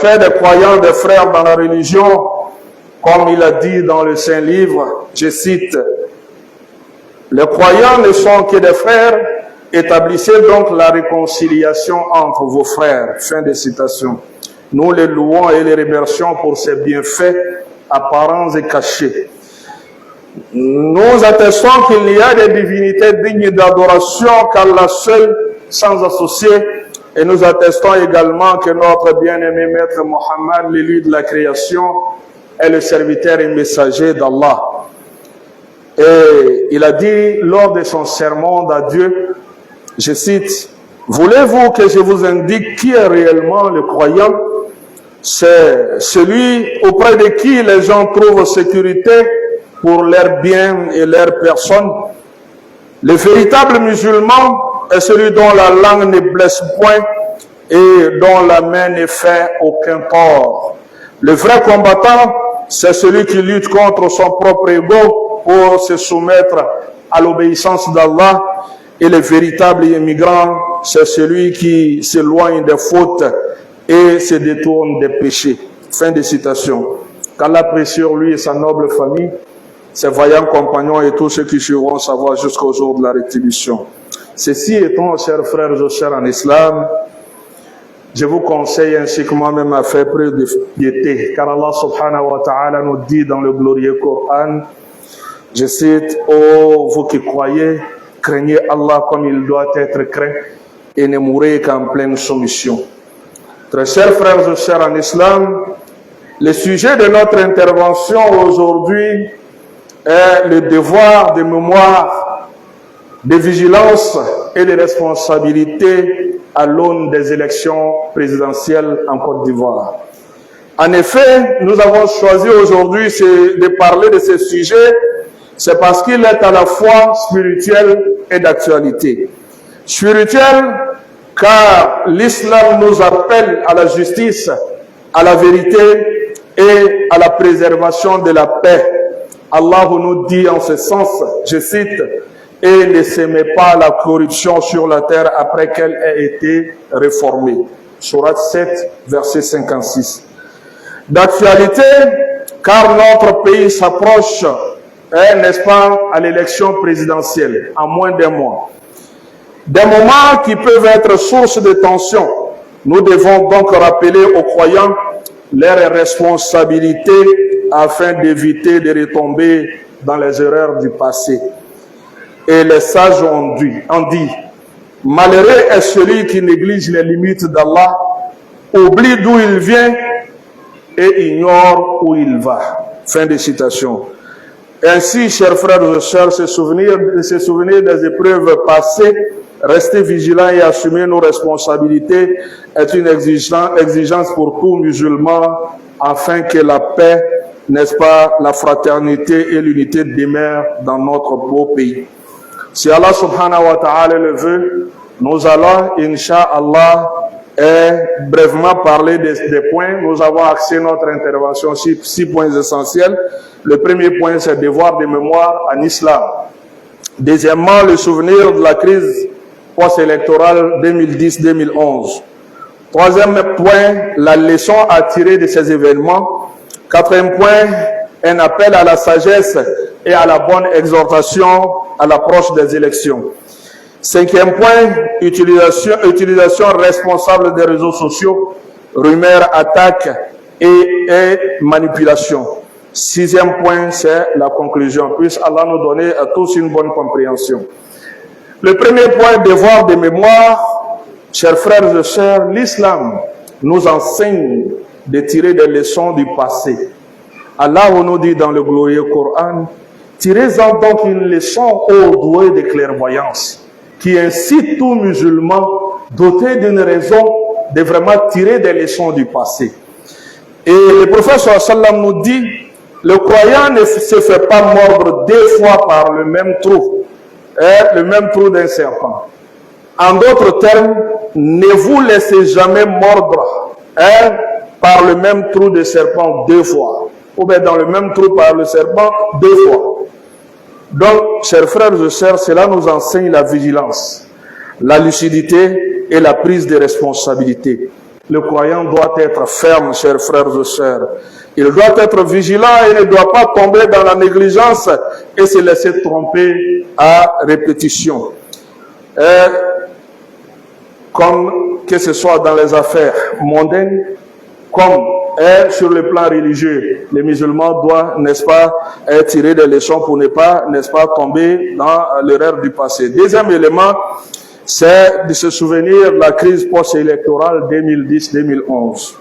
respect des croyants, des frères dans la religion, comme il a dit dans le Saint-Livre, je cite, « Les croyants ne sont que des frères, établissez donc la réconciliation entre vos frères. » Fin de citation. Nous les louons et les remercions pour ces bienfaits apparents et cachés. Nous attestons qu'il n'y a des divinités dignes d'adoration qu'Allah seul, sans associé, et nous attestons également que notre bien-aimé Maître Mohammed, l'élu de la création, est le serviteur et messager d'Allah. Et il a dit lors de son sermon d'adieu, je cite, « Voulez-vous que je vous indique qui est réellement le croyant? C'est celui auprès de qui les gens trouvent sécurité pour leur bien et leur personne. Le véritable musulman est celui dont la langue ne blesse point et dont la main ne fait aucun tort. Le vrai combattant, c'est celui qui lutte contre son propre ego pour se soumettre à l'obéissance d'Allah. Et le véritable immigrant, c'est celui qui s'éloigne des fautes et se détourne des péchés. » Fin de citation. Qu'Allah prie sur lui et sa noble famille, ses vaillants compagnons et tous ceux qui suivront sa voie jusqu'au jour de la rétribution. Ceci étant, chers frères et chers en islam, je vous conseille ainsi que moi-même à faire preuve de piété, car Allah subhanahu wa ta'ala nous dit dans le glorieux Coran, je cite, « Ô vous qui croyez, craignez Allah comme il doit être craint et ne mourrez qu'en pleine soumission. » Très chers frères et chers en islam, le sujet de notre intervention aujourd'hui est le devoir de mémoire, de vigilance et de responsabilité à l'aune des élections présidentielles en Côte d'Ivoire. En effet, nous avons choisi aujourd'hui de parler de ce sujet, c'est parce qu'il est à la fois spirituel et d'actualité. Spirituel, car l'islam nous appelle à la justice, à la vérité et à la préservation de la paix. Allah nous dit en ce sens, je cite, « Et ne s'aimez pas la corruption sur la terre après qu'elle ait été réformée. » Sourate 7, verset 56. D'actualité, car notre pays s'approche, n'est-ce pas, à l'élection présidentielle, en moins d'un mois. Des moments qui peuvent être source de tension. Nous devons donc rappeler aux croyants leurs responsabilités afin d'éviter de retomber dans les erreurs du passé. Et les sages ont dit, malheureux est celui qui néglige les limites d'Allah, oublie d'où il vient et ignore où il va. Fin de citation. Ainsi, chers frères et sœurs, se souvenir des épreuves passées, rester vigilants et assumer nos responsabilités est une exigence pour tout musulman afin que la paix, n'est-ce pas, la fraternité et l'unité demeurent dans notre beau pays. Si Allah subhanahu wa ta'ala le veut, nous allons, incha'Allah, brièvement parler des points. Nous avons axé notre intervention sur 6 points essentiels. Le premier point, c'est le devoir de mémoire en islam. Deuxièmement, le souvenir de la crise post-électorale 2010-2011. Troisième point, la leçon à tirer de ces événements. Quatrième point, un appel à la sagesse et à la bonne exhortation à l'approche des élections. Cinquième point, utilisation responsable des réseaux sociaux, rumeurs, attaques et manipulations. Sixième point, c'est la conclusion. Puisse Allah nous donner à tous une bonne compréhension. Le premier point, devoir de mémoire, chers frères et sœurs, l'islam nous enseigne de tirer des leçons du passé. Allah nous dit dans le glorieux Coran, tirez-en donc une leçon ô doué de clairvoyance, qui incite tout musulman doté d'une raison de vraiment tirer des leçons du passé. Et le prophète sallam nous dit, le croyant ne se fait pas mordre 2 fois par le même trou d'un serpent. En d'autres termes, ne vous laissez jamais mordre par le même trou de serpent 2 fois. Ou bien dans le même trou par le serpent 2 fois. Donc, chers frères et sœurs, cela nous enseigne la vigilance, la lucidité et la prise de responsabilité. Le croyant doit être ferme, chers frères et sœurs. Il doit être vigilant et ne doit pas tomber dans la négligence et se laisser tromper à répétition. Comme que ce soit dans les affaires mondaines, comme sur le plan religieux, les musulmans doivent, n'est-ce pas, tirer des leçons pour ne pas, n'est-ce pas, tomber dans l'erreur du passé. Deuxième élément, c'est de se souvenir de la crise post-électorale 2010-2011.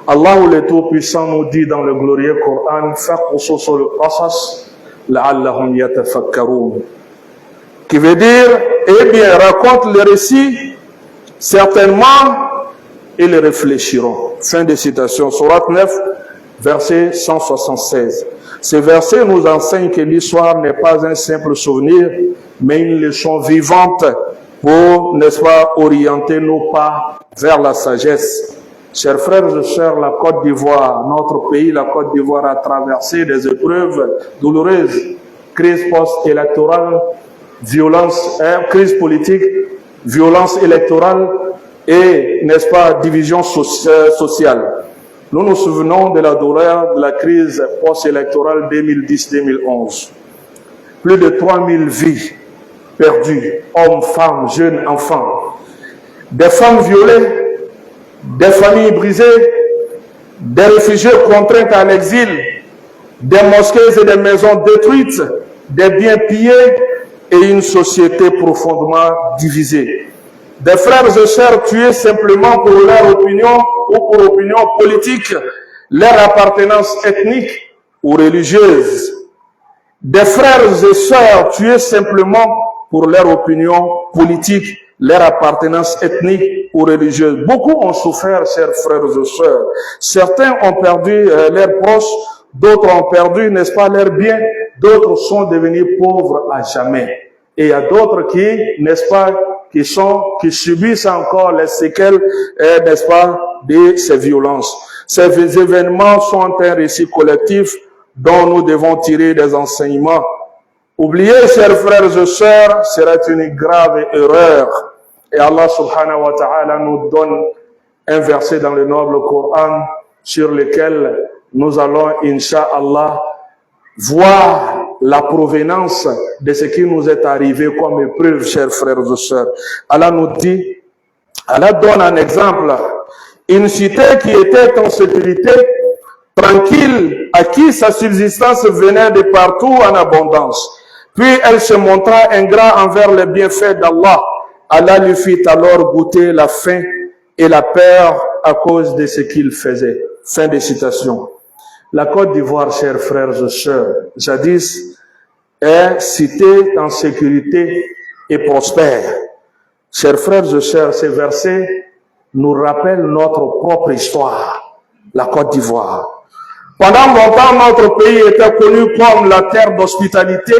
Allah le Tout-Puissant nous dit dans le glorieux Coran, qui veut dire, eh bien, raconte le récit, certainement, ils réfléchiront. Fin de citation. Sourate 9, verset 176. Ce verset nous enseigne que l'histoire n'est pas un simple souvenir, mais une leçon vivante pour, n'est-ce pas, orienter nos pas vers la sagesse. Chers frères et sœurs, la Côte d'Ivoire, notre pays, la Côte d'Ivoire a traversé des épreuves douloureuses, crise post-électorale, violence, crise politique, violence électorale et, n'est-ce pas, division sociale. Nous nous souvenons de la douleur de la crise post-électorale 2010-2011. Plus de 3000 vies perdues, hommes, femmes, jeunes, enfants. Des femmes violées, des familles brisées, des réfugiés contraints à l'exil, des mosquées et des maisons détruites, des biens pillés et une société profondément divisée. Des frères et sœurs tués simplement pour leur opinion ou pour opinion politique, leur appartenance ethnique ou religieuse. Des frères et sœurs tués simplement pour leur opinion politique, leur appartenance ethnique ou religieuse. Beaucoup ont souffert, chers frères et sœurs. Certains ont perdu leurs proches, d'autres ont perdu, n'est-ce pas, leurs biens, d'autres sont devenus pauvres à jamais. Et il y a d'autres qui, n'est-ce pas, qui subissent encore les séquelles, n'est-ce pas, de ces violences. Ces événements sont un récit collectif dont nous devons tirer des enseignements. Oublier, chers frères et sœurs, serait une grave erreur. Et Allah subhanahu wa ta'ala nous donne un verset dans le noble Coran sur lequel nous allons, incha'Allah, voir la provenance de ce qui nous est arrivé comme épreuve, chers frères et sœurs. Allah nous dit, Allah donne un exemple. Une cité qui était en sécurité, tranquille, à qui sa subsistance venait de partout en abondance. Puis elle se montra ingrat envers les bienfaits d'Allah. Allah lui fit alors goûter la faim et la peur à cause de ce qu'il faisait. Fin de citation. La Côte d'Ivoire, chers frères et sœurs, jadis, est cité en sécurité et prospère. Chers frères et sœurs, ces versets nous rappellent notre propre histoire, la Côte d'Ivoire. Pendant longtemps, notre pays était connu comme la terre d'hospitalité,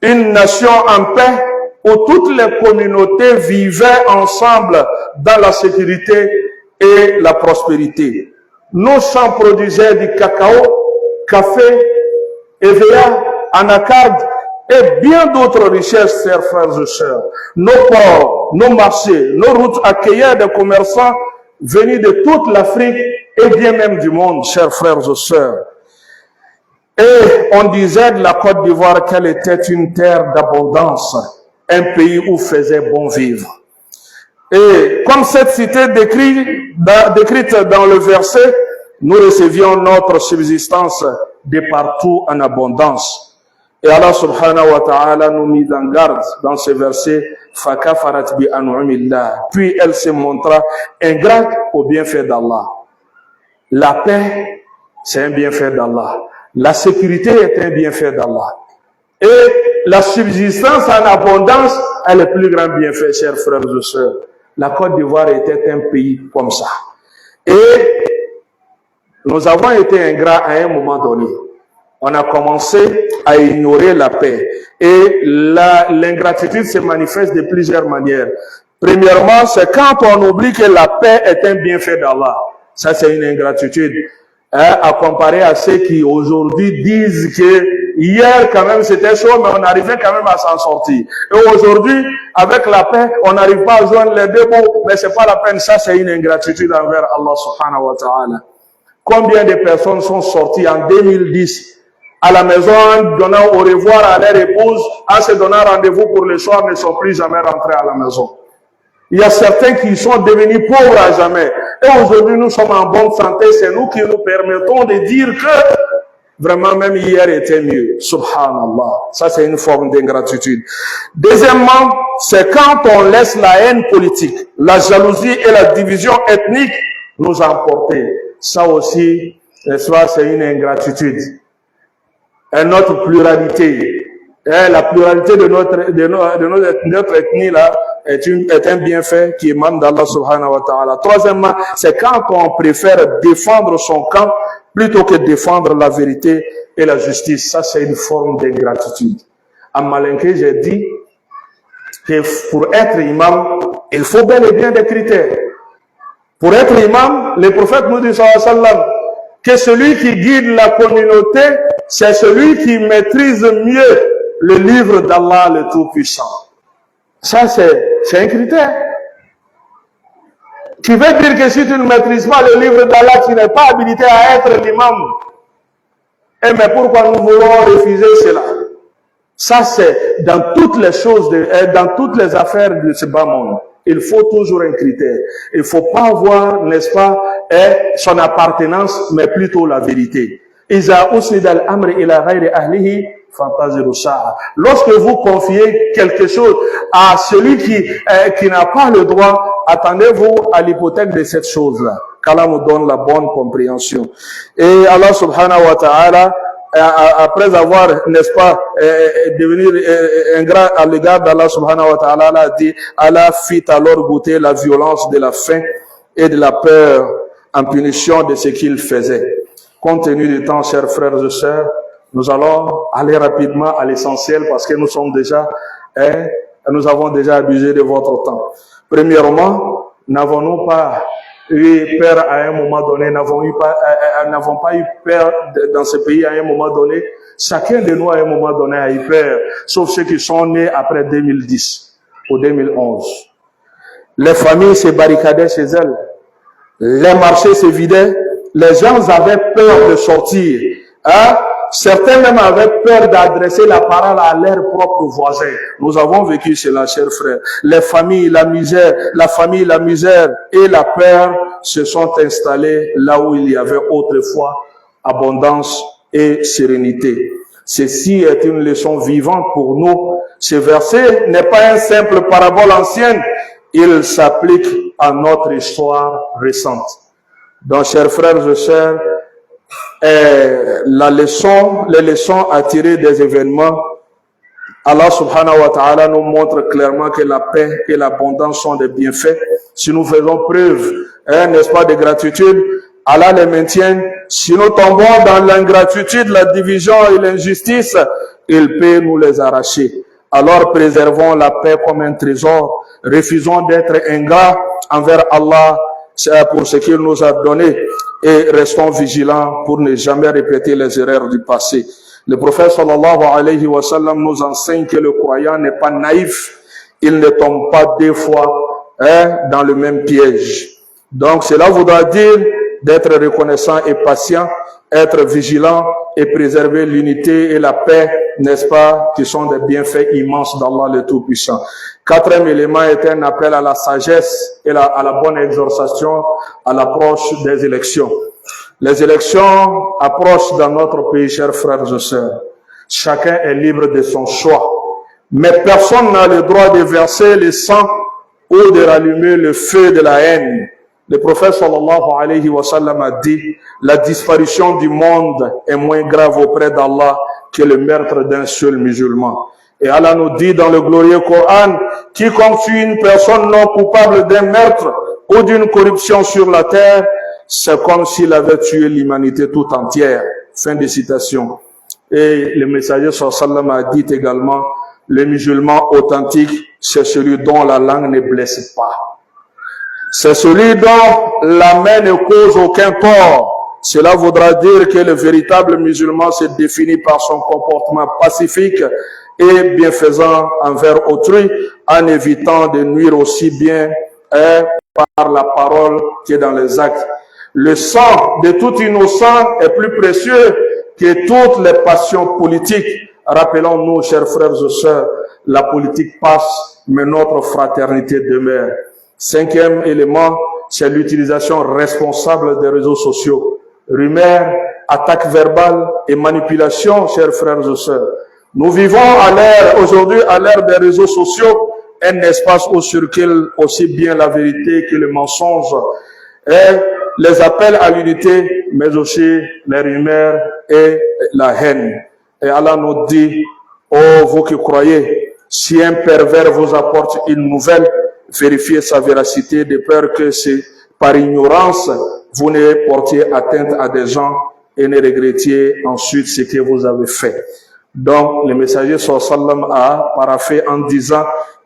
une nation en paix où toutes les communautés vivaient ensemble dans la sécurité et la prospérité. Nos champs produisaient du cacao, café, EVA, anacarde et bien d'autres richesses, chers frères et sœurs. Nos ports, nos marchés, nos routes accueillaient des commerçants venus de toute l'Afrique et bien même du monde, chers frères et sœurs. Et on disait de la Côte d'Ivoire qu'elle était une terre d'abondance, un pays où faisait bon vivre. Et comme cette cité décrite dans le verset, nous recevions notre subsistance de partout en abondance. Et Allah subhanahu wa ta'ala nous mit en garde dans ce verset, فَكَفَرَتْ بِأَنْعُمِ اللَّهِ. Puis elle se montra ingrate au bienfait d'Allah. La paix, c'est un bienfait d'Allah. La sécurité est un bienfait d'Allah. Et la subsistance en abondance est le plus grand bienfait, chers frères et sœurs. La Côte d'Ivoire était un pays comme ça. Et nous avons été ingrats à un moment donné. On a commencé à ignorer la paix. Et l'ingratitude se manifeste de plusieurs manières. Premièrement, c'est quand on oublie que la paix est un bienfait d'Allah. Ça, c'est une ingratitude. À comparer à ceux qui aujourd'hui disent que hier quand même c'était chaud, mais on arrivait quand même à s'en sortir. Et aujourd'hui, avec la paix, on n'arrive pas à joindre les deux bouts, mais c'est pas la peine, ça c'est une ingratitude envers Allah subhanahu wa ta'ala. Combien de personnes sont sorties en 2010 à la maison en donnant au revoir à leur épouse, en se donnant rendez-vous pour le soir, ne sont plus jamais rentrés à la maison. Il y a certains qui sont devenus pauvres à jamais. Et aujourd'hui, nous sommes en bonne santé. C'est nous qui nous permettons de dire que vraiment, même hier était mieux. Subhanallah. Ça, c'est une forme d'ingratitude. Deuxièmement, c'est quand on laisse la haine politique, la jalousie et la division ethnique nous emporter. Ça aussi, c'est une ingratitude. Et notre pluralité, la pluralité de notre ethnie là, est un bienfait qui émane d'Allah subhanahu wa ta'ala. Troisièmement, c'est quand on préfère défendre son camp plutôt que défendre la vérité et la justice. Ça, c'est une forme d'ingratitude. En Malinké, j'ai dit que pour être imam, il faut bel et bien des critères. Pour être imam, le prophète nous dit sallallahu alayhi wa sallam que celui qui guide la communauté, c'est celui qui maîtrise mieux le livre d'Allah le Tout-Puissant. Ça, c'est un critère. Qui veut dire que si tu ne maîtrises pas le livre d'Allah, tu n'es pas habilité à être l'imam. Et mais pourquoi nous voulons refuser cela? Ça, c'est dans toutes les choses, dans toutes les affaires de ce bas monde. Il faut toujours un critère. Il ne faut pas avoir, n'est-ce pas, son appartenance, mais plutôt la vérité. Lorsque vous confiez quelque chose à celui qui n'a pas le droit, attendez-vous à l'hypothèque de cette chose-là, qu'Allah nous donne la bonne compréhension. Et Allah subhanahu wa ta'ala, après avoir, n'est-ce pas, devenir ingrat à l'égard d'Allah subhanahu wa ta'ala, a dit, Allah fit alors goûter la violence de la faim et de la peur en punition de ce qu'il faisait. Compte tenu du temps, chers frères et sœurs, nous allons aller rapidement à l'essentiel parce que nous avons déjà abusé de votre temps. Premièrement, n'avons-nous pas eu peur à un moment donné, n'avons pas eu peur dans ce pays à un moment donné. Chacun de nous à un moment donné a eu peur, sauf ceux qui sont nés après 2010 ou 2011. Les familles se barricadaient chez elles, les marchés se vidaient, les gens avaient peur de sortir. Certains même avaient peur d'adresser la parole à leurs propres voisins. Nous avons vécu cela, chers frères. Les familles, la misère et la peur se sont installés là où il y avait autrefois abondance et sérénité. Ceci est une leçon vivante pour nous. Ce verset n'est pas un simple parabole ancienne. Il s'applique à notre histoire récente. Donc, chers frères et sœurs, les leçons à tirer des événements, Allah subhanahu wa ta'ala nous montre clairement que la paix et l'abondance sont des bienfaits. Si nous faisons preuve, n'est-ce pas, de gratitude, Allah les maintient. Si nous tombons dans l'ingratitude, la division et l'injustice, il peut nous les arracher. Alors préservons la paix comme un trésor. Refusons d'être ingrats envers Allah pour ce qu'il nous a donné et restons vigilants pour ne jamais répéter les erreurs du passé. Le prophète sallallahu alayhi wa sallam nous enseigne que le croyant n'est pas naïf, il ne tombe pas deux fois dans le même piège. Donc cela voudra dire d'être reconnaissant et patient, être vigilant et préserver l'unité et la paix, n'est-ce pas, qui sont des bienfaits immenses d'Allah le Tout-Puissant. Quatrième élément est un appel à la sagesse et à la bonne exhortation à l'approche des élections. Les élections approchent dans notre pays, chers frères et sœurs. Chacun est libre de son choix. Mais personne n'a le droit de verser le sang ou de rallumer le feu de la haine. Le prophète sallallahu alayhi wa sallam a dit, la disparition du monde est moins grave auprès d'Allah que le meurtre d'un seul musulman. Et Allah nous dit dans le glorieux Coran, quiconque tue une personne non coupable d'un meurtre ou d'une corruption sur la terre, c'est comme s'il avait tué l'humanité tout entière. Fin de citation. Et le messager sallallahu alayhi wa sallam a dit également, le musulman authentique, c'est celui dont la langue ne blesse pas. C'est celui dont la main ne cause aucun tort. Cela voudra dire que le véritable musulman se définit par son comportement pacifique et bienfaisant envers autrui, en évitant de nuire aussi bien par la parole que dans les actes. Le sang de tout innocent est plus précieux que toutes les passions politiques. Rappelons-nous, chers frères et sœurs, la politique passe, mais notre fraternité demeure. Cinquième élément, c'est l'utilisation responsable des réseaux sociaux. Rumeurs, attaques verbales et manipulations, chers frères et sœurs. Nous vivons aujourd'hui à l'ère des réseaux sociaux, un espace où circule aussi bien la vérité que le mensonge, et les appels à l'unité, mais aussi les rumeurs et la haine. Et Allah nous dit, oh vous qui croyez, si un pervers vous apporte une nouvelle, vérifiez sa véracité de peur que c'est par ignorance, vous ne portiez atteinte à des gens et ne regrettiez ensuite ce que vous avez fait. Donc, le messager sallam a paraphé en disant,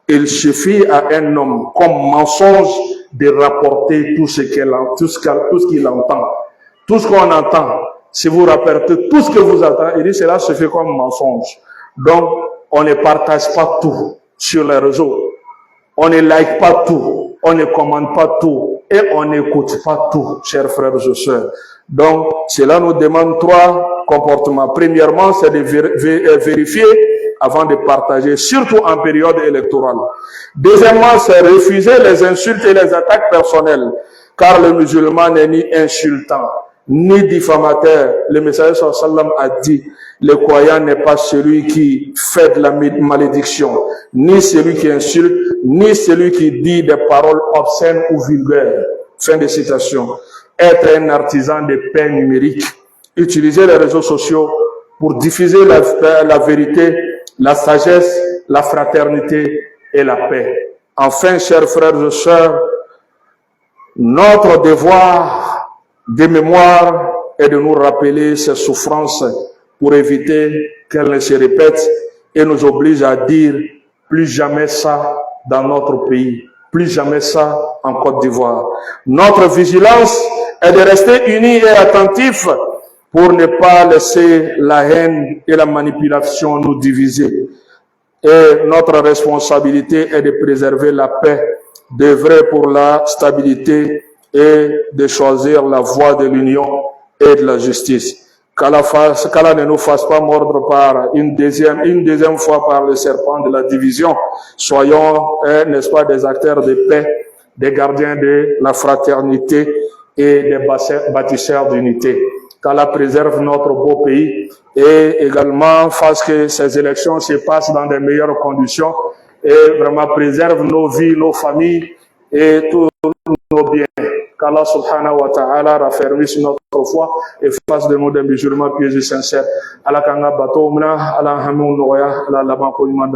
il suffit à un homme comme mensonge de rapporter tout ce qu'il entend. Tout ce qu'on entend, si vous rapportez tout ce que vous entendez, il dit cela se fait comme mensonge. Donc, on ne partage pas tout sur les réseaux. On ne like pas tout. On ne commande pas tout. Et on n'écoute pas tout, chers frères et sœurs. Donc, cela nous demande trois comportements. Premièrement, c'est de vérifier avant de partager, surtout en période électorale. Deuxièmement, c'est refuser les insultes et les attaques personnelles, car le musulman n'est ni insultant, ni diffamateur. Le messager sallam a dit, le croyant n'est pas celui qui fait de la malédiction, ni celui qui insulte, ni celui qui dit des paroles obscènes ou vulgaires. Fin de citation. Être un artisan de paix numérique. Utiliser les réseaux sociaux pour diffuser la vérité, la sagesse, la fraternité et la paix. Enfin, chers frères et sœurs, notre devoir de mémoire est de nous rappeler ces souffrances pour éviter qu'elles ne se répètent et nous oblige à dire plus jamais ça dans notre pays, plus jamais ça en Côte d'Ivoire. Notre vigilance est de rester unis et attentifs pour ne pas laisser la haine et la manipulation nous diviser. Et notre responsabilité est de préserver la paix, d'œuvrer pour la stabilité et de choisir la voie de l'union et de la justice. Qu'Allah ne nous fasse pas mordre par une deuxième fois par le serpent de la division. Soyons, n'est-ce pas, des acteurs de paix, des gardiens de la fraternité et des bâtisseurs d'unité. Qu'Allah préserve notre beau pays et également fasse que ces élections se passent dans de meilleures conditions et vraiment préserve nos vies, nos familles et tous nos biens. Qu'Allah subhanahu wa ta'ala raffermisse notre foi et fasse de nous des musulmans pieux et sincères. Allah kanga bato mna, Allah hamoun noya, Allah lama